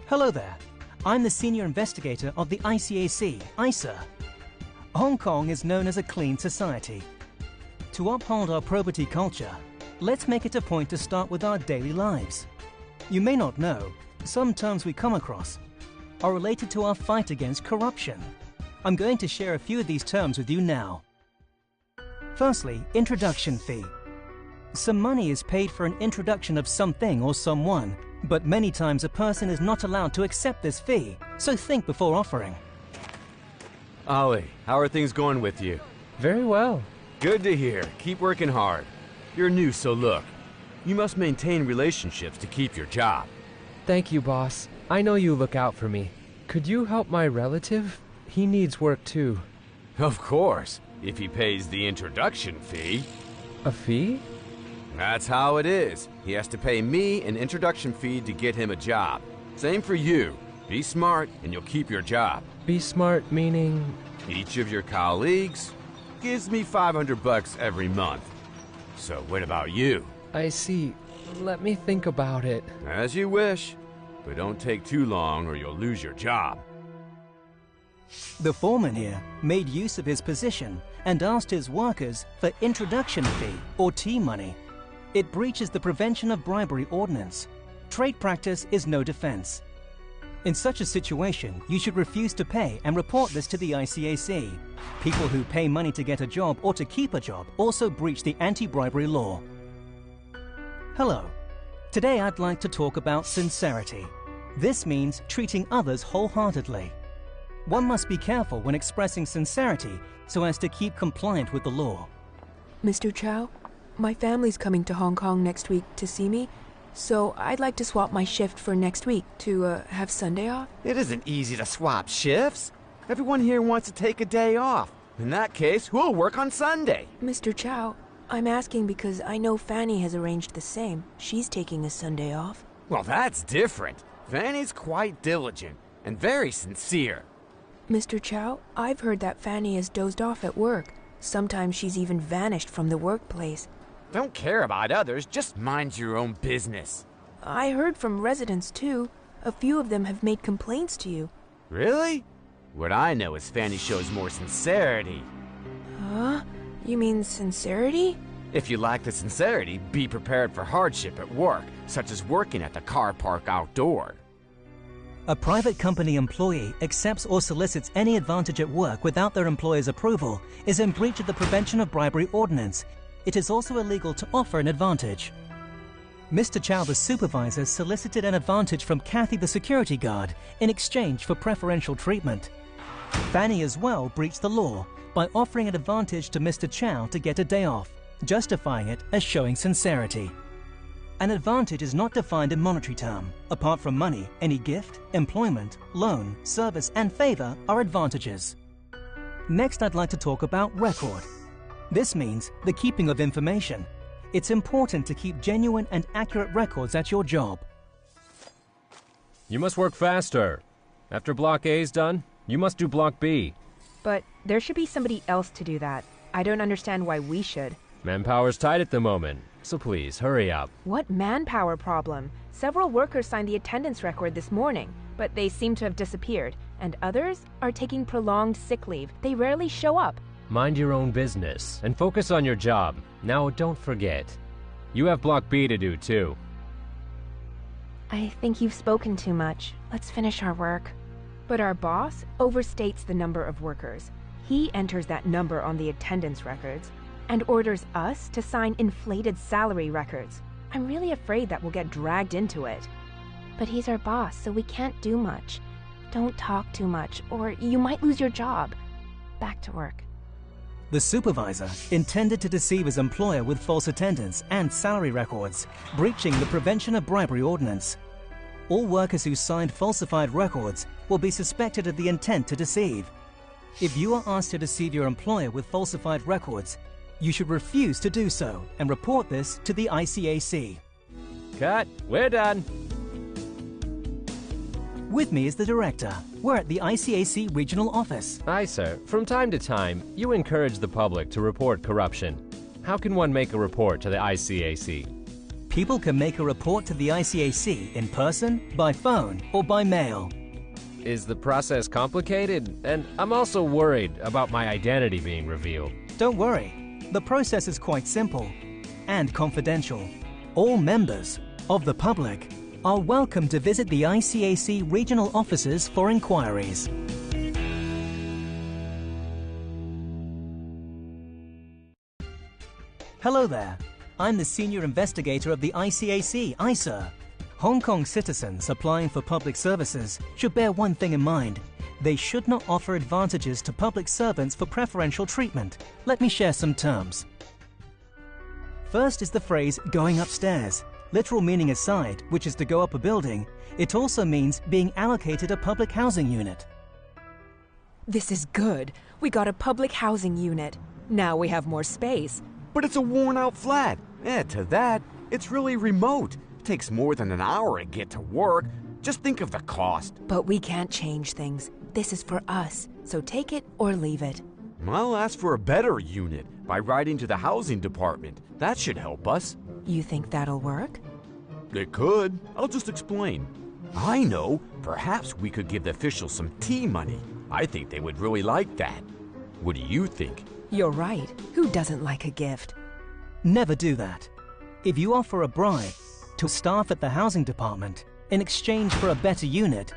Hello there. I'm the senior investigator of the ICAC, iSir. Hong Kong is known as a clean society. To uphold our probity culture, let's make it a point to start with our daily lives. You may not know, some terms we come across are related to our fight against corruption. I'm going to share a few of these terms with you now. Firstly, introduction fee. Some money is paid for an introduction of something or someone, but many times a person is not allowed to accept this fee, so think before offering. Ollie, how are things going with you? Very well. Good to hear. Keep working hard. You're new, so look. You must maintain relationships to keep your job. Thank you, boss. I know you look out for me. Could you help my relative? He needs work too. Of course, if he pays the introduction fee. A fee? That's how it is. He has to pay me an introduction fee to get him a job. Same for you. Be smart and you'll keep your job. Be smart meaning? Each of your colleagues gives me $500 every month. So what about you? I see. Let me think about it. As you wish. But don't take too long or you'll lose your job. The foreman here made use of his position and asked his workers for introduction fee or tea money. It breaches the Prevention of Bribery Ordinance. Trade practice is no defense. In such a situation, you should refuse to pay and report this to the ICAC. People who pay money to get a job or to keep a job also breach the anti-bribery law. Hello. Today I'd like to talk about sincerity. This means treating others wholeheartedly. One must be careful when expressing sincerity so as to keep compliant with the law. Mr. Chow, my family's coming to Hong Kong next week to see me, so I'd like to swap my shift for next week to have Sunday off. It isn't easy to swap shifts. Everyone here wants to take a day off. In that case, who'll work on Sunday? Mr. Chow, I'm asking because I know Fanny has arranged the same. She's taking a Sunday off. Well, that's different. Fanny's quite diligent and very sincere. Mr. Chow, I've heard that Fanny has dozed off at work. Sometimes she's even vanished from the workplace. Don't care about others, just mind your own business. I heard from residents too. A few of them have made complaints to you. Really? What I know is Fanny shows more sincerity. Huh? You mean sincerity? If you lack the sincerity, be prepared for hardship at work, such as working at the car park outdoor. A private company employee accepts or solicits any advantage at work without their employer's approval is in breach of the Prevention of Bribery Ordinance. It is also illegal to offer an advantage. Mr. Chow, the supervisor, solicited an advantage from Kathy, the security guard, in exchange for preferential treatment. Fanny as well breached the law by offering an advantage to Mr. Chow to get a day off, justifying it as showing sincerity. An advantage is not defined in monetary term. Apart from money, any gift, employment, loan, service, and favor are advantages. Next, I'd like to talk about record. This means the keeping of information. It's important to keep genuine and accurate records at your job. You must work faster. After Block A is done, you must do Block B. But there should be somebody else to do that. I don't understand why we should. Manpower's tight at the moment, so please, hurry up. What manpower problem? Several workers signed the attendance record this morning, but they seem to have disappeared, and others are taking prolonged sick leave. They rarely show up. Mind your own business and focus on your job. Now, don't forget, you have Block B to do too. I think you've spoken too much. Let's finish our work. But our boss overstates the number of workers. He enters that number on the attendance records and orders us to sign inflated salary records. I'm really afraid that we'll get dragged into it. But he's our boss, so we can't do much. Don't talk too much, or you might lose your job. Back to work. The supervisor intended to deceive his employer with false attendance and salary records, breaching the Prevention of Bribery Ordinance. All workers who signed falsified records will be suspected of the intent to deceive. If you are asked to deceive your employer with falsified records, you should refuse to do so and report this to the ICAC. Cut. We're done. With me is the director. We're at the ICAC regional office. iSir, from time to time, you encourage the public to report corruption. How can one make a report to the ICAC? People can make a report to the ICAC in person, by phone, or by mail. Is the process complicated? And I'm also worried about my identity being revealed. Don't worry, the process is quite simple and confidential. All members of the public are welcome to visit the ICAC regional offices for inquiries. Hello there, I'm the senior investigator of the ICAC, iSir. Hong Kong citizens applying for public services should bear one thing in mind. They should not offer advantages to public servants for preferential treatment. Let me share some terms. First is the phrase going upstairs. Literal meaning aside, which is to go up a building, it also means being allocated a public housing unit. This is good. We got a public housing unit. Now we have more space. But it's a worn-out flat. Add to that, it's really remote. It takes more than an hour to get to work. Just think of the cost. But we can't change things. This is for us, so take it or leave it. I'll ask for a better unit by writing to the housing department. That should help us. You think that'll work? It could. I'll just explain. I know. Perhaps we could give the officials some tea money. I think they would really like that. What do you think? You're right. Who doesn't like a gift? Never do that. If you offer a bribe to staff at the housing department in exchange for a better unit,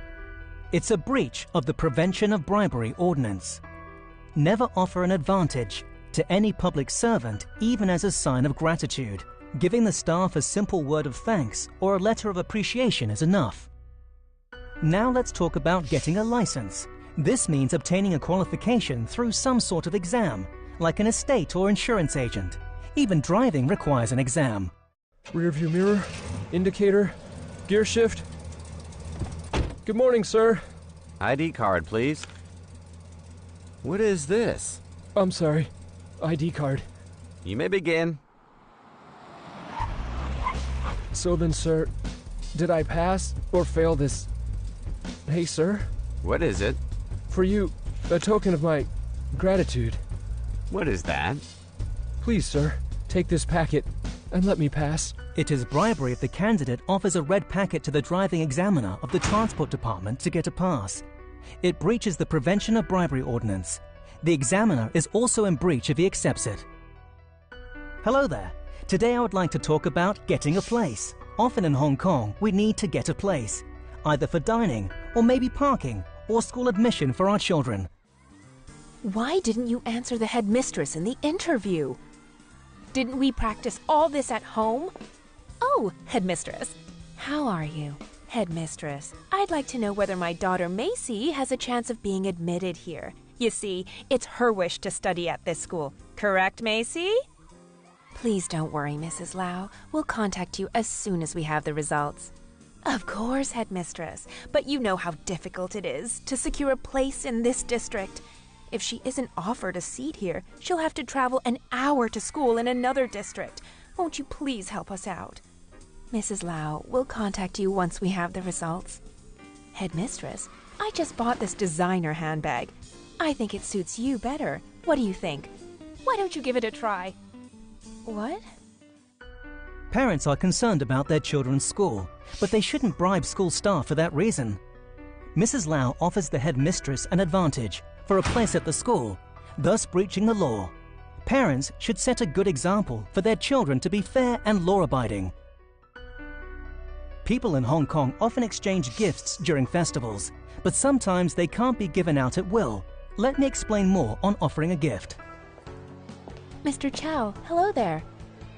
it's a breach of the Prevention of Bribery Ordinance. Never offer an advantage to any public servant, even as a sign of gratitude. Giving the staff a simple word of thanks or a letter of appreciation is enough. Now let's talk about getting a license. This means obtaining a qualification through some sort of exam, like an estate or insurance agent. Even driving requires an exam. Rear view mirror, indicator, gear shift. Good morning, sir. ID card, please. What is this? I'm sorry. ID card. You may begin. So then, sir, did I pass or fail this? Hey, sir. What is it? For you, a token of my gratitude. What is that? Please, sir, take this packet and let me pass. It is bribery if the candidate offers a red packet to the driving examiner of the transport department to get a pass. It breaches the Prevention of Bribery Ordinance. The examiner is also in breach if he accepts it. Hello there. Today I would like to talk about getting a place. Often in Hong Kong, we need to get a place, either for dining, or maybe parking, or school admission for our children. Why didn't you answer the headmistress in the interview? Didn't we practice all this at home? Oh, headmistress. How are you? Headmistress, I'd like to know whether my daughter Macy has a chance of being admitted here. You see, it's her wish to study at this school. Correct, Macy? Please don't worry, Mrs. Lau. We'll contact you as soon as we have the results. Of course, headmistress. But you know how difficult it is to secure a place in this district. If she isn't offered a seat here, she'll have to travel an hour to school in another district. Won't you please help us out? Mrs. Lau, we'll contact you once we have the results. Headmistress, I just bought this designer handbag. I think it suits you better. What do you think? Why don't you give it a try? What? Parents are concerned about their children's school, but they shouldn't bribe school staff for that reason. Mrs. Lau offers the headmistress an advantage for a place at the school, thus breaching the law. Parents should set a good example for their children to be fair and law-abiding. People in Hong Kong often exchange gifts during festivals, but sometimes they can't be given out at will. Let me explain more on offering a gift. Mr. Chow, hello there.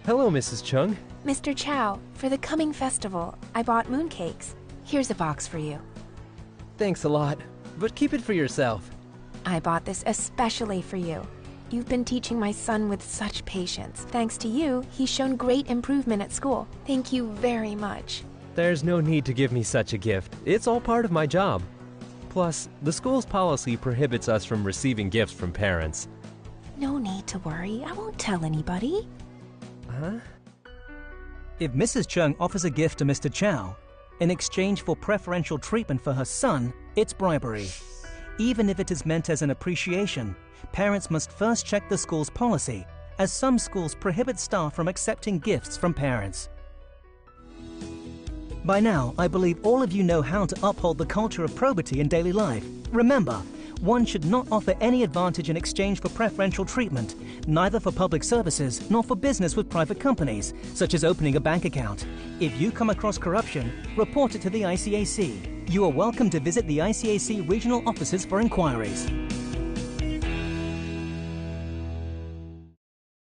Hello, Mrs. Chung. Mr. Chow, for the coming festival, I bought mooncakes. Here's a box for you. Thanks a lot, but keep it for yourself. I bought this especially for you. You've been teaching my son with such patience. Thanks to you, he's shown great improvement at school. Thank you very much. There's no need to give me such a gift. It's all part of my job. Plus, the school's policy prohibits us from receiving gifts from parents. No need to worry. I won't tell anybody. Huh? If Mrs. Chung offers a gift to Mr. Chow in exchange for preferential treatment for her son, it's bribery. Even if it is meant as an appreciation, parents must first check the school's policy, as some schools prohibit staff from accepting gifts from parents. By now, I believe all of you know how to uphold the culture of probity in daily life. Remember, one should not offer any advantage in exchange for preferential treatment, neither for public services nor for business with private companies, such as opening a bank account. If you come across corruption, report it to the ICAC. You are welcome to visit the ICAC regional offices for inquiries.